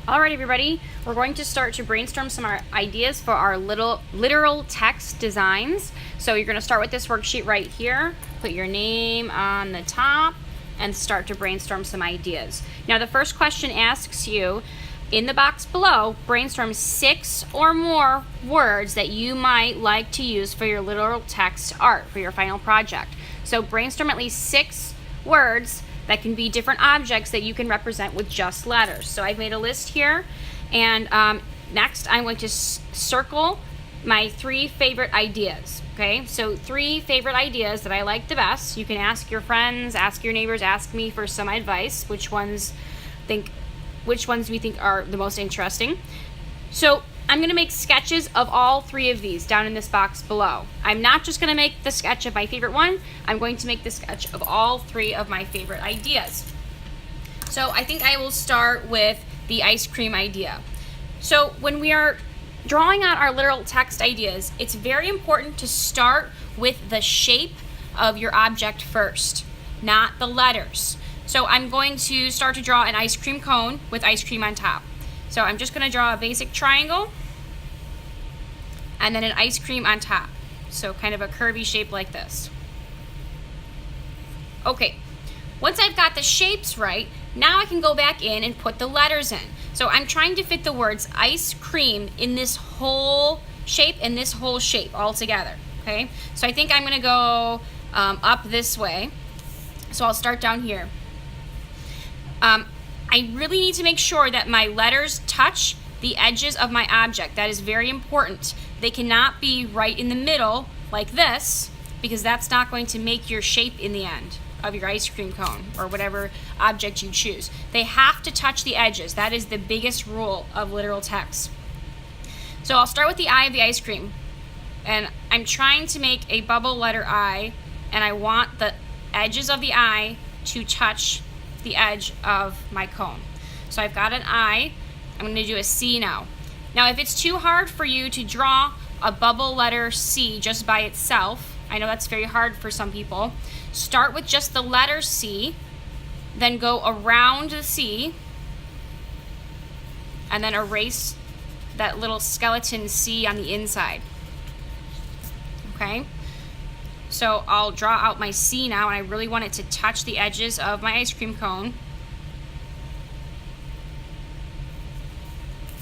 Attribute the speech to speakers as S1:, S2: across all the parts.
S1: Alright everybody, we're going to start to brainstorm some ideas for our literal text designs. So you're going to start with this worksheet right here, put your name on the top, and start to brainstorm some ideas. Now the first question asks you, in the box below, brainstorm 6 or more words that you might like to use for your literal text art, for your final project. So brainstorm at least 6 words that can be different objects that you can represent with just letters. So I've made a list here, and next I'm going to circle my 3 favorite ideas. Okay, so 3 favorite ideas that I like the best. You can ask your friends, ask your neighbors, ask me for some advice, which ones we think are the most interesting. So I'm going to make sketches of all 3 of these down in this box below. I'm not just going to make the sketch of my favorite one, I'm going to make the sketch of all 3 of my favorite ideas. So I think I will start with the ice cream idea. So when we are drawing out our literal text ideas, it's very important to start with the shape of your object first, not the letters. So I'm going to start to draw an ice cream cone with ice cream on top. So I'm just going to draw a basic triangle and then an ice cream on top. So kind of a curvy shape like this. Okay, once I've got the shapes right, now I can go back in and put the letters in. So I'm trying to fit the words ice cream in this whole shape and this whole shape all together. Okay, so I think I'm going to go up this way. So I'll start down here. I really need to make sure that my letters touch the edges of my object. That is very important. They cannot be right in the middle like this, because that's not going to make your shape in the end of your ice cream cone or whatever object you choose. They have to touch the edges. That is the biggest rule of literal text. So I'll start with the eye of the ice cream, and I'm trying to make a bubble letter I, and I want the edges of the eye to touch the edge of my cone. So I've got an I. I'm going to do a C now. Now if it's too hard for you to draw a bubble letter C just by itself, I know that's very hard for some people, start with just the letter C, then go around the C, and then erase that little skeleton C on the inside. Okay? So I'll draw out my C now, and I really want it to touch the edges of my ice cream cone.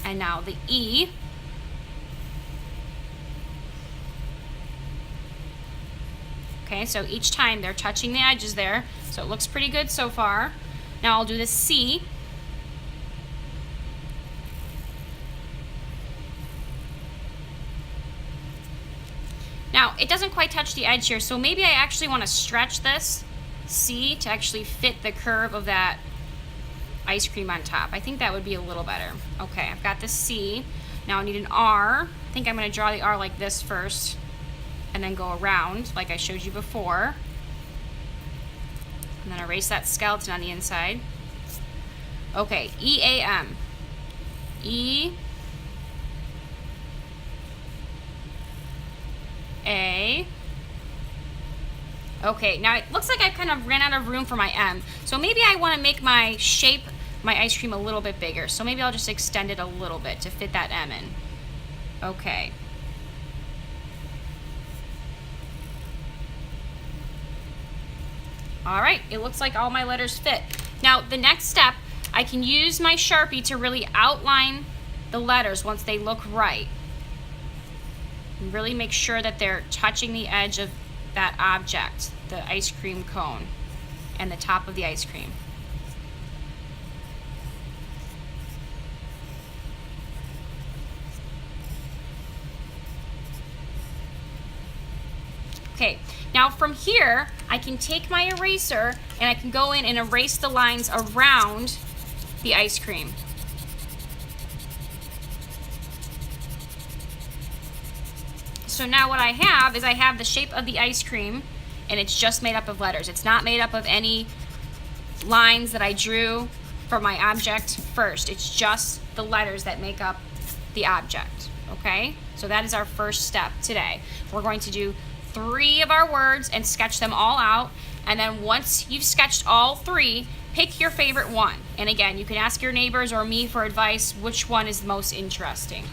S1: And now the E. Okay, so each time they're touching the edges there, so it looks pretty good so far. Now I'll do the C. Now, it doesn't quite touch the edge here, so maybe I actually want to stretch this C to actually fit the curve of that ice cream on top. I think that would be a little better. Okay, I've got the C. Now I need an R. I think I'm going to draw the R like this first, and then go around like I showed you before. And then erase that skeleton on the inside. Okay, E-A-M. E A. Okay, now it looks like I kind of ran out of room for my M. So maybe I want to make my shape, my ice cream, a little bit bigger. So maybe I'll just extend it a little bit to fit that M in. Okay. All right, it looks like all my letters fit. Now the next step, I can use my Sharpie to really outline the letters once they look right. And really make sure that they're touching the edge of that object, the ice cream cone, and the top of the ice cream. Okay, now from here, I can take my eraser and I can go in and erase the lines around the ice cream. So now what I have is I have the shape of the ice cream, and it's just made up of letters. It's not made up of any lines that I drew for my object first. It's just the letters that make up the object, okay? So that is our first step today. We're going to do 3 of our words and sketch them all out, and then once you've sketched all 3, Pick your favorite one. And again, you can ask your neighbors or me for advice which one is most interesting.